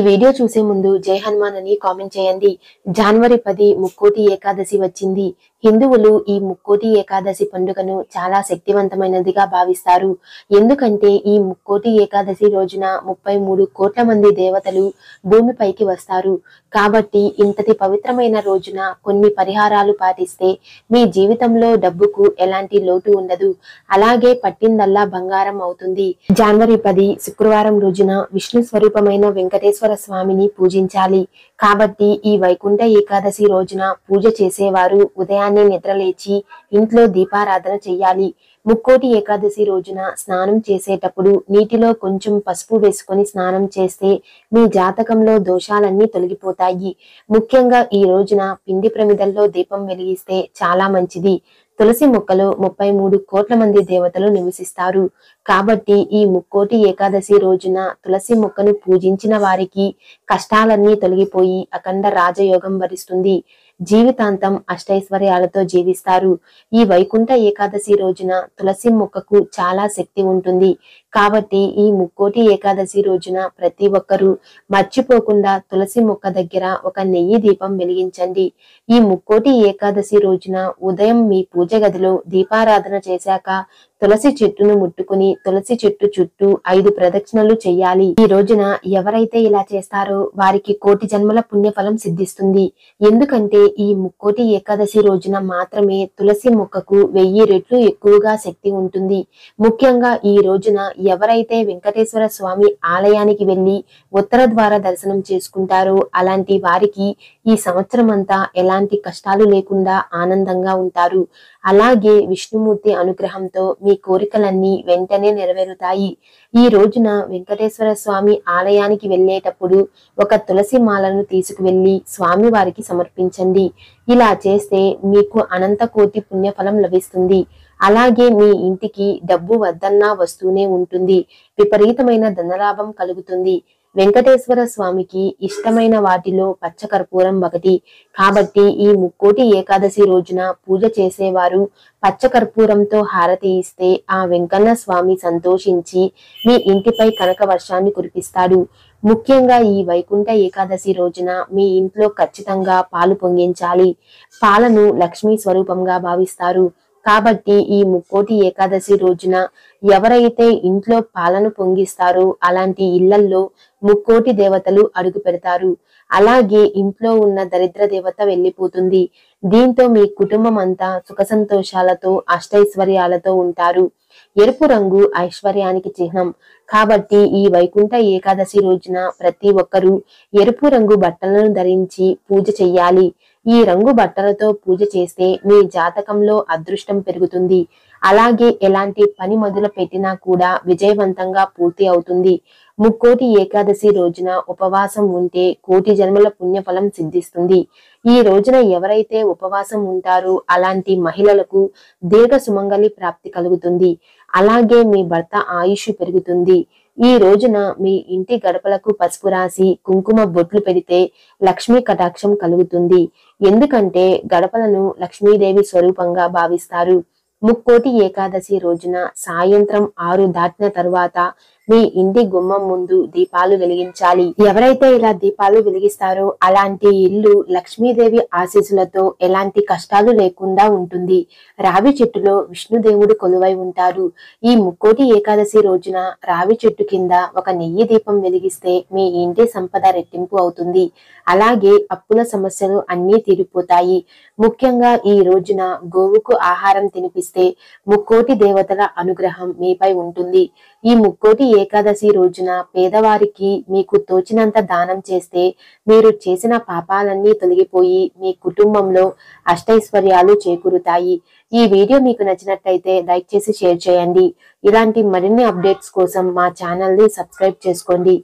Video చూసే ముందు జై హనుమాన్ అని కామెంట్ చేయండి. జనవరి 10 ముక్కోటి ఏకాదశి వచ్చింది. హిందువులు ఈ ముక్కోటి ఏకాదశి పండుగను చాలా శక్తివంతమైనదిగా భావిస్తారు. ఎందుకంటే ఈ ముక్కోటి ఏకాదశి రోజున 33 కోట్ల మంది దేవతలు భూమిపైకి వస్తారు. కాబట్టి ఇంతటి పవిత్రమైన రోజున కొన్ని పరిహారాలు పాటిస్తే మీ జీవితంలో డబ్బుకు ఎలాంటి లోటు ఉండదు. అలాగే పట్టిందల్లా బంగారం అవుతుంది. జనవరి 10 శుక్రవారం రోజున విష్ణు స్వరూపమైన వెంకటేశ్వర స్వామిని పూజించాలి. కాబట్టి ఈ వైకుంఠ ఏకాదశి రోజున పూజ చేసేవారు ఉదయాన్నే నిద్రలేచి ఇంట్లో దీపారాధన చెయ్యాలి. ముక్కోటి ఏకాదశి రోజున స్నానం చేసేటప్పుడు నీటిలో కొంచెం పసుపు వేసుకొని స్నానం చేస్తే మీ జాతకంలో దోషాలన్నీ తొలగిపోతాయి. ముఖ్యంగా ఈ రోజున పిండి ప్రమిదల్లో దీపం వెలిగిస్తే చాలా మంచిది. తులసి మొక్కలో 33 కోట్ల మంది దేవతలు నివసిస్తారు. కాబట్టి ఈ ముక్కోటి ఏకాదశి రోజున తులసి మొక్కను పూజించిన వారికి కష్టాలన్నీ తొలగిపోయి అఖండ రాజయోగం వరిస్తుంది. జీవితాంతం అష్టైశ్వర్యాలతో జీవిస్తారు. ఈ వైకుంఠ ఏకాదశి రోజున తులసి మొక్కకు చాలా శక్తి ఉంటుంది. కాబట్టి ఈ ముక్కోటి ఏకాదశి రోజున ప్రతి ఒక్కరూ మర్చిపోకుండా తులసి మొక్క దగ్గర ఒక నెయ్యి దీపం వెలిగించండి. ఈ ముక్కోటి ఏకాదశి రోజున ఉదయం మీ పూజ గదిలో దీపారాధన చేశాక తులసి చెట్టును ముట్టుకుని తులసి చెట్టు చుట్టూ 5 ప్రదక్షిణలు చెయ్యాలి. ఈ రోజున ఎవరైతే ఇలా చేస్తారో వారికి కోటి జన్మల పుణ్యఫలం సిద్ధిస్తుంది. ఎందుకంటే ఈ ముక్కోటి ఏకాదశి రోజున మాత్రమే తులసి మొక్కకు 1000 రెట్లు ఎక్కువగా శక్తి ఉంటుంది. ముఖ్యంగా ఈ రోజున ఎవరైతే వెంకటేశ్వర స్వామి ఆలయానికి వెళ్లి ఉత్తర ద్వార దర్శనం చేసుకుంటారో అలాంటి వారికి ఈ సంవత్సరం అంతా ఎలాంటి కష్టాలు లేకుండా ఆనందంగా ఉంటారు. అలాగే విష్ణుమూర్తి అనుగ్రహంతో మీ కోరికలన్నీ వెంటనే నెరవేరుతాయి. ఈ రోజున వెంకటేశ్వర స్వామి ఆలయానికి వెళ్ళేటప్పుడు ఒక తులసి మాలను తీసుకువెళ్లి స్వామి వారికి సమర్పించండి. ఇలా చేస్తే మీకు అనంత కోటి పుణ్యఫలం లభిస్తుంది. అలాగే మీ ఇంటికి డబ్బు వద్దన్నా వస్తూనే ఉంటుంది. విపరీతమైన ధనలాభం కలుగుతుంది. వెంకటేశ్వర స్వామికి ఇష్టమైన వాటిలో పచ్చకర్పూరం ఒకటి. కాబట్టి ఈ ముక్కోటి ఏకాదశి రోజున పూజ చేసేవారు పచ్చకర్పూరంతో హారతి ఇస్తే ఆ వెంకన్న స్వామి సంతోషించి మీ ఇంటిపై కనక వర్షాన్ని కురిపిస్తాడు. ముఖ్యంగా ఈ వైకుంఠ ఏకాదశి రోజున మీ ఇంట్లో ఖచ్చితంగా పాలు పొంగించాలి. పాలను లక్ష్మీ స్వరూపంగా భావిస్తారు. కాబట్టి ఈ ముక్కోటి ఏకాదశి రోజున ఎవరైతే ఇంట్లో పాలను పొంగిస్తారో అలాంటి ఇళ్లల్లో ముక్కోటి దేవతలు అడుగు పెడతారు. అలాగే ఇంట్లో ఉన్న దరిద్ర దేవత వెళ్లిపోతుంది. దీంతో మీ కుటుంబం అంతా సుఖ సంతోషాలతో అష్టైశ్వర్యాలతో ఉంటారు. ఎరుపు రంగు ఐశ్వర్యానికి చిహ్నం. కాబట్టి ఈ వైకుంఠ ఏకాదశి రోజున ప్రతి ఒక్కరూ ఎరుపు రంగు బట్టలను ధరించి పూజ చెయ్యాలి. ఈ రంగు బట్టలతో పూజ చేస్తే మీ జాతకంలో అదృష్టం పెరుగుతుంది. అలాగే ఎలాంటి పని మొదలు పెట్టినా కూడా విజయవంతంగా పూర్తి అవుతుంది. ముక్కోటి ఏకాదశి రోజున ఉపవాసం ఉంటే కోటి జన్మల పుణ్యఫలం సిద్ధిస్తుంది. ఈ రోజున ఎవరైతే ఉపవాసం ఉంటారో అలాంటి మహిళలకు దీర్ఘ సుమంగళి ప్రాప్తి కలుగుతుంది. అలాగే మీ భర్త ఆయుష్ పెరుగుతుంది. ఈ రోజున మీ ఇంటి గడపలకు పసుపు రాసి కుంకుమ బొట్లు పెడితే లక్ష్మీ కటాక్షం కలుగుతుంది. ఎందుకంటే గడపలను లక్ష్మీదేవి స్వరూపంగా భావిస్తారు. ముక్కోటి ఏకాదశి రోజున సాయంత్రం 6 దాటిన తరువాత మీ ఇంటి గుమ్మం ముందు దీపాలు వెలిగించాలి. ఎవరైతే ఇలా దీపాలు వెలిగిస్తారో అలాంటి ఇల్లు లక్ష్మీదేవి ఆశీస్సులతో ఎలాంటి కష్టాలు లేకుండా ఉంటుంది. రావి చెట్టులో విష్ణుదేవుడు కొలువై ఉంటారు. ఈ ముక్కోటి ఏకాదశి రోజున రావి చెట్టు కింద ఒక నెయ్యి దీపం వెలిగిస్తే మీ ఇంటి సంపద రెట్టింపు అవుతుంది. అలాగే అప్పుల సమస్యలు అన్నీ తీరిపోతాయి. ముఖ్యంగా ఈ రోజున గోవుకు ఆహారం తినిపిస్తే ముక్కోటి దేవతల అనుగ్రహం మీపై ఉంటుంది. ఈ ముక్కోటి ఏకాదశి రోజున పేదవారికి మీకు తోచినంత దానం చేస్తే మీరు చేసిన పాపాలన్నీ తొలగిపోయి మీ కుటుంబంలో అష్టైశ్వర్యాలు చేకూరుతాయి. ఈ వీడియో మీకు నచ్చినట్లయితే లైక్ చేసి షేర్ చేయండి. ఇలాంటి మరిన్ని అప్డేట్స్ కోసం మా ఛానల్ ని సబ్స్క్రైబ్ చేసుకోండి.